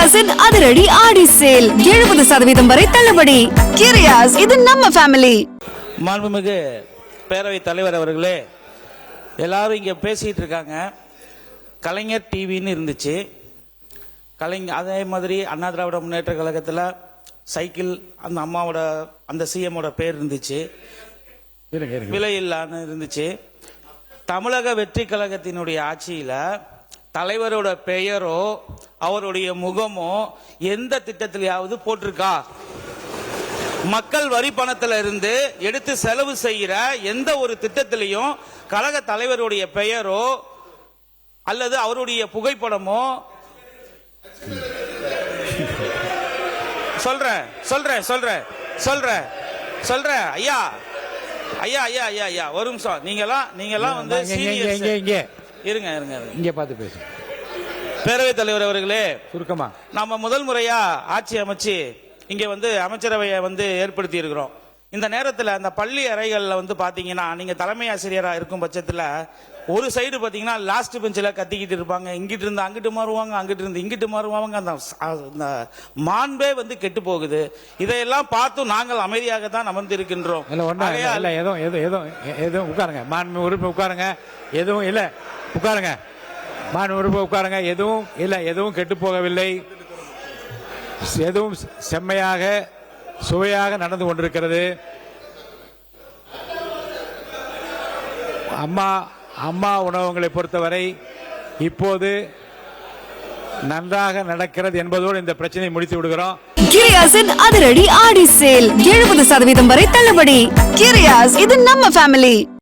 கிரியாஸின் அதிரடி ஆடி சேல் 70% வரை தள்ளுபடி. கிரியாஸ், இது நம்ம ஃபேமிலி. மாண்புமிகு பேரவைத் தலைவர் அவர்களே, எல்லாரும் இங்கே பேசிகிட்டு இருக்காங்க. கலைஞர் டிவின்னு இருந்துச்சு. அதே மாதிரி அண்ணா திராவிட முன்னேற்ற கழகத்தில் சைக்கிள் அந்த அம்மாவோட அந்த சிஎம்மோட பேர் இருந்துச்சு, விலை இல்லான்னு இருந்துச்சு. தமிழக வெற்றி கழகத்தினுடைய ஆட்சியில் தலைவரோட பெயரோ அவருடைய முகமோ எந்த திட்டத்திலேயாவது போட்டிருக்கா? மக்கள் வரி பணத்துல இருந்து எடுத்து செலவு செய்கிற எந்த ஒரு திட்டத்திலையும் கழக தலைவருடைய பெயரோ அல்லது அவருடைய புகைப்படமோ சொல்றேன் ஐயா ஐயா ஐயா ஐயா ஐயா ஒரு நிமிஷம். நீங்கெல்லாம் வந்து இருங்க இங்க பார்த்து பேசு. பேரவைத் தலைவர் அவர்களே, சுருக்கமா நம்ம முதல் முறையா ஆட்சி அமைச்சு இங்க வந்து அமைச்சரவையை வந்து ஏற்படுத்தி இருக்கிறோம். இந்த நேரத்தில் அந்த பள்ளி அறைகளில் வந்து பாத்தீங்கன்னா, நீங்க தலைமை ஆசிரியரா இருக்கும் பட்சத்தில் ஒரு சைடு பாத்தீங்கன்னா லாஸ்ட் பெஞ்சில் கத்திக்கிட்டு இருப்பாங்க. இங்கிட்டு இருந்து அங்கிட்டு மாறுவாங்க, அங்கிட்டு இருந்து இங்கிட்டு மாறுவாங்க. அந்த மாண்பே வந்து கெட்டு போகுது. இதையெல்லாம் பார்த்து நாங்கள் அமைதியாக தான் அமர்ந்து இருக்கின்றோம். உட்காருங்க, மாண்பு உறுப்பினர் உட்காருங்க. எதுவும் இல்ல, உட்காருங்க. மாண்பு உறுப்பினர் உட்காருங்க. எதுவும் இல்ல, எதுவும் கெட்டு போகவில்லை. எதுவும் செம்மையாக சுவையாக நடந்து கொண்டிருக்கிறது. அம்மா உணவகங்களை பொறுத்தவரை இப்போது நன்றாக நடக்கிறது என்பதோடு இந்த பிரச்சனையை முடித்து விடுகிறோம். கிரியாஸின் அதிரடி ஆடி சேல் 70% வரை தள்ளுபடி. கிரியாஸ், இது நம்ம ஃபேமிலி.